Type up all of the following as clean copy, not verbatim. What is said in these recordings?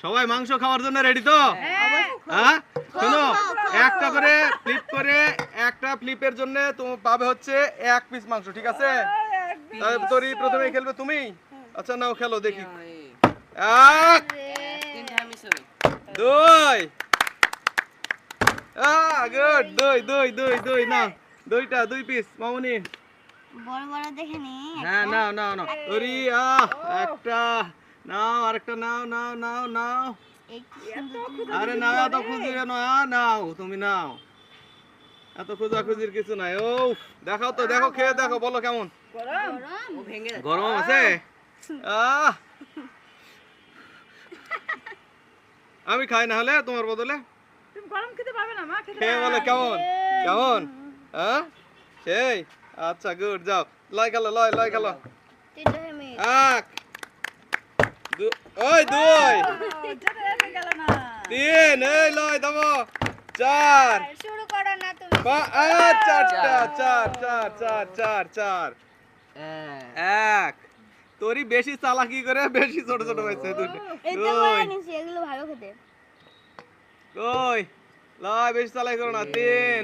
সবাই মাংস খাওয়ার জন্য রেডি তো? হ্যাঁ শোনো, একটা করে ফ্লিপ করে, একটা ফ্লিপের জন্য তুমি পাবে হচ্ছে 1 পিস মাংস, ঠিক আছে? তোরই প্রথমে খেলবে তুমি। আচ্ছা নাও খেলো দেখি। 1 2 গুড, 2 না, 2 পিস মামুনি। বড় বড় দেখে নি। হ্যাঁ নাও নাও নাও তোরি। একটা নাও, আরেকটা নাও নাও নাও নাও। আরে নাও, এত খুঁজি কেন? নাও তুমি নাও, এত খোঁজাখুঁজির কিছু নাই। ও দেখাও তো, দেখো খেয়ে দেখো, বলো কেমন। গরম আছে? আমি খাই না হলে তোমার বদলে। তুমি গরম খেতে পারবে না মা, খেতে খেয়ে বলো কেমন কেমন। সেই আচ্ছা গুড, যাও লয় খেলো, লয় খেলো। 1 2 গেল না। 3 এই লয় দাও। 4 শুরু করো না তুমি। 4 1 তোরই বেশি চালাকি করে বেশি ছোট ছোট হয়েছে। এটা বড় নিছি, এগুলো ভালো খেতে। কই লয়, বেশি চালাকি করো না। 3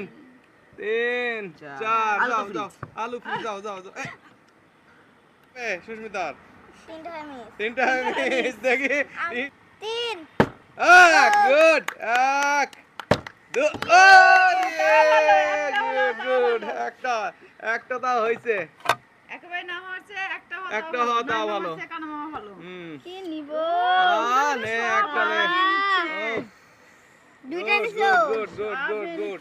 4 যাও যাও, আলু ফ্রি যাও যাও যাও। সুস্মিতার তিনটা মিস দেখি। 3 গুড, 1 2 গুড, একটা তা হইছে। একেবারে না হচ্ছে, একটা হওয়া তাও ভালো। কেন মামা ভালো? কি নিব? নে একটা নে। দুইটা নিছো। Good good good good.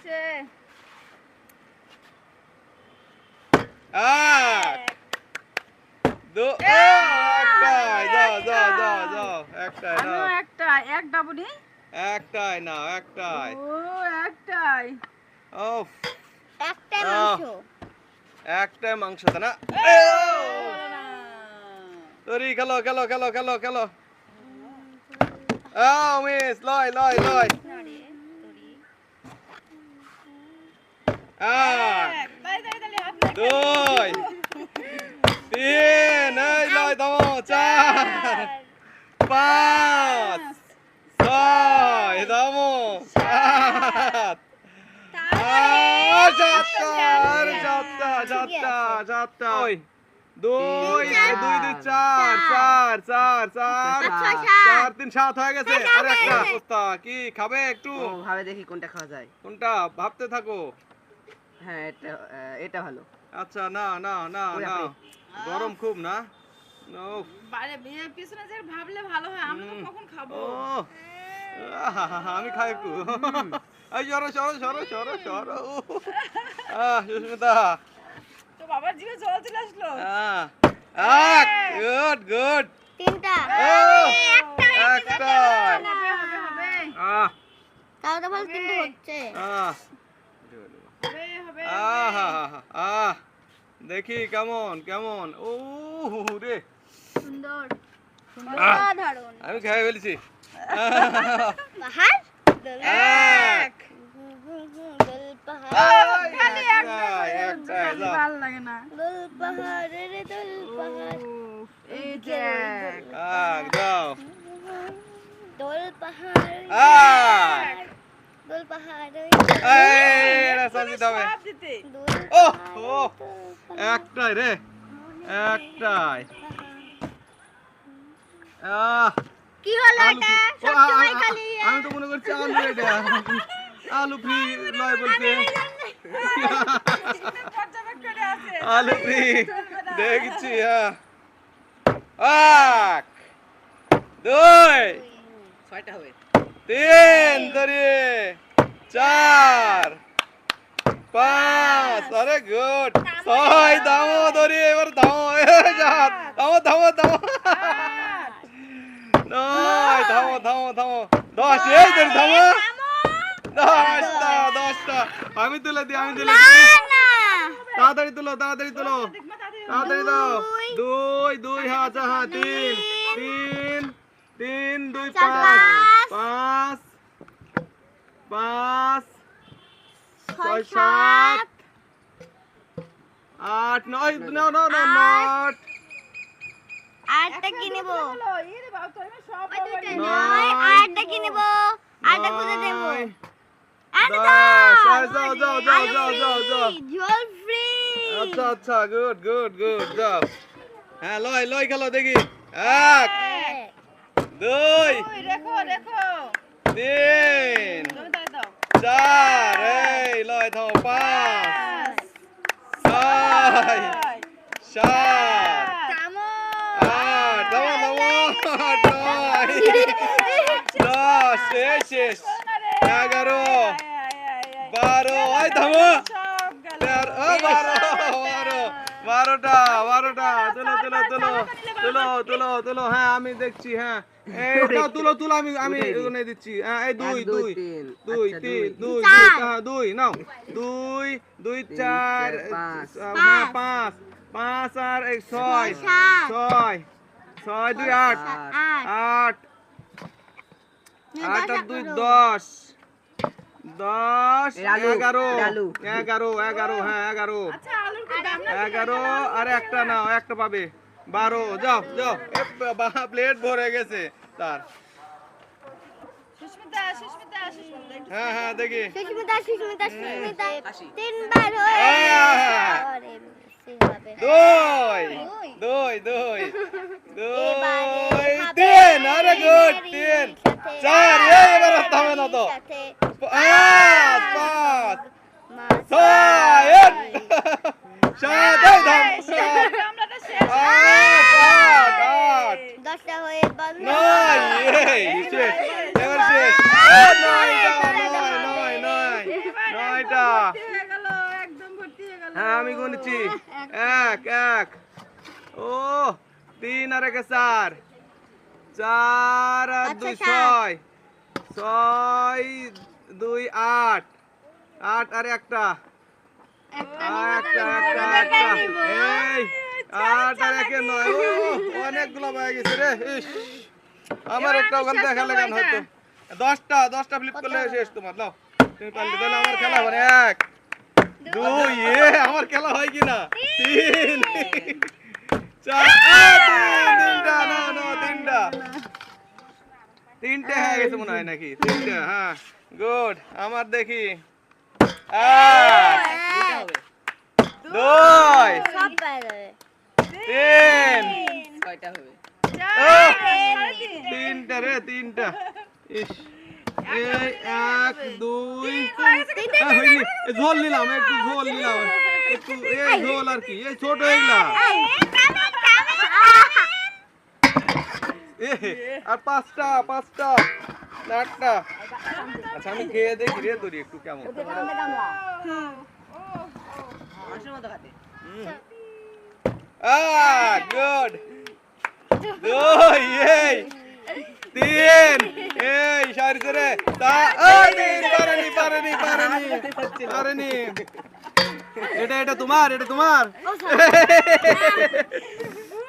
একটাই যাও যাও যাও যাও, একটাই আমিও নাও, এক ডাবুনি। একটাই নাও, একটাই। ও একটাই। ওফ, একটা মাংস। একটাই মাংস তা না। তোরি খেলো খেলো খেলো খেলো খেলো। মিস লয় লয় লয়। 2 3 এই লয় দাও। 4 5 6 দাও। 7 সাতটা। 2 4 3 7 হয়ে গেছে। আর একটা অবস্থা কি খাবে একটু ভাবে দেখি কোনটা খাওয়া যায়। কোনটা ভাবতে থাকো। হ্যাঁ এটা ভালো। আচ্ছা না না না না, গরম খুব না। বাইরে বিয়ের পিছনে যে ভাবলে ভালো হয়, আমরা তো কখন খাবো। আমি খাই একটু। এই সরো সরো সরো সরো সরো। সুস্মিতা তো বাবার জিভে জল চলে আসলো। Good good. তিনটা। একটা। হবে তাও তো ভালো, তিনটা হচ্ছে। দেখি কেমন কেমন। ও রে সুন্দর অসাধারণ। আমি খেয়ে ফেলেছি। পাহাড় এক। দোল পাহাড় ভালো লাগে না। দোল পাহাড় রে দোল পাহাড়। এই যে দাও। দোল পাহাড় দোল পাহাড়। এটা সবজি দাও। সব দিতে। একটাই রে, একটাই। কি হলো এটা? সবসময় খালি আমি তো মনে করছি আলু, এটা আলু ফ্রি লয় বলছে। পর্যবেক্ষণে আছে। আলু ফ্রি দেখছি। 1 2 ছয়টা হবে। 3 ধরে 4 5 আরে গুড 6 দাও ধরে। এবার দাও দাও দাও দাও। 9 দাও দাও দাও। 10 এই ধরে দাও। 10টা আমি তুলে দিই, আমি তুলে দিই। তাড়াতাড়ি তুলো তাড়াতাড়ি তুলো তাড়াতাড়ি দাও। 2 আচ্ছা হ্যাঁ 3 2 5 5 6 7 8 9 no no no not আরেকটা কি নেব? হলো এই রে বাবা, তুমি সব ওই দুইটা বাবা নয় কি নেব আটা খুঁজে দেব নয়, আরে 10 এই যাও যাও যাও যাও যাও যাও জল ফ্রি আচ্ছা আচ্ছা গুড গুড গুড যাও হ্যাঁ লয় লয় খেলো দেখি 1 2 ওই রেখো রেখো 3 তুমি দাও দাও 4 এই লয় থাও 5 6 7 থামো 8 থামো থামো 10 এই শেষ 11 12 এই থামো সব গেল 12টা তুলো তুলো তুলো তুলো তুলো তুলো হ্যাঁ আমি দেখছি হ্যাঁ এই দাও তুলো তুলো আমি এগুলো দিচ্ছি হ্যাঁ এই 2 1 2 2 3 2 আচ্ছা, 3 2 চার। হ্যাঁ 2 নাও 2 2 4 চার, পাঁচ। হ্যাঁ 5 5 আর 1 6 সাত। 6 2 8 আট 8 8 আর 2 10 10 এই আলু, 11 এটা আলু। 11 হ্যাঁ 11 আচ্ছা আলুর কি দাম না 11 আর একটা নাও একটা পাবে 12 যাও যাও প্লেট ভরে গেছে তার সুস্মিতা সুস্মিতা একটু হ্যাঁ হ্যাঁ দেখি সুস্মিতা আশি। 3 বার হয়ে আরে মিসে হবে দুই দুই এবারে তিন আরে গুড তিন চার এবার থামে না তো পাঁচ পাঁচ ছয় সাত এই থাম সাত আমরাটা শেষ আট আট আট 10টা হয়ে বন্ধ নয় এই শেষ এবার শেষ নয়টা হয়ে গেল একদম ভর্তি হয়ে গেল হ্যাঁ আমি গুনছি 1 1 ও 3 আর 1 4 4 আর 2 6 6 2 8 8 আর একটা একটা এই 8 আর 1 9 ও অনেকগুলো হয়ে গেছে রে ইস আমার একটা ওখান থেকে খেলা গান হতো 10টা ফ্লিপ করলে শেষ তোমার নাও তুমি পারলে তাহলে আমার খেলা মানে 1 2 আমার খেলা হয় কি না 3 4 তিনটা না তিনটা তিনটে হয়ে গেছে মনে হয় নাকি তিনটে হ্যাঁ গুড আমার দেখি 1 2 সব পারে 3 কয়টা হবে তিনটা রে তিনটা ইস এই 1 2 ঝোল নিলাম একটু ঝোল নিলাম একটু এই ঝোল আর কি এই ছোট এগুলা আর পাঁচটা না আটটা আচ্ছা আমি খেয়ে দেখি রে তোর একটু কেমন মানুষের মতো খাতে গুড দুই এই তিন এই সারিছে রে পারেনি এটা তোমার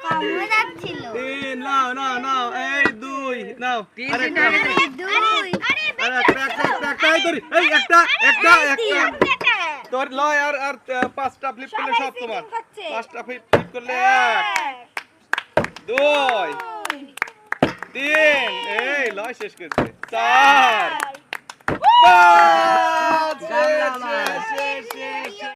কমে যাচ্ছিল তিন নাও এই দুই নাও আরেকটা একটা তোর লয় আর পাঁচটা ফ্লিপ করলে সব তোমার পাঁচটা ফ্লিপ করলে 1 2 3 এই লয় শেষ করছে 4 5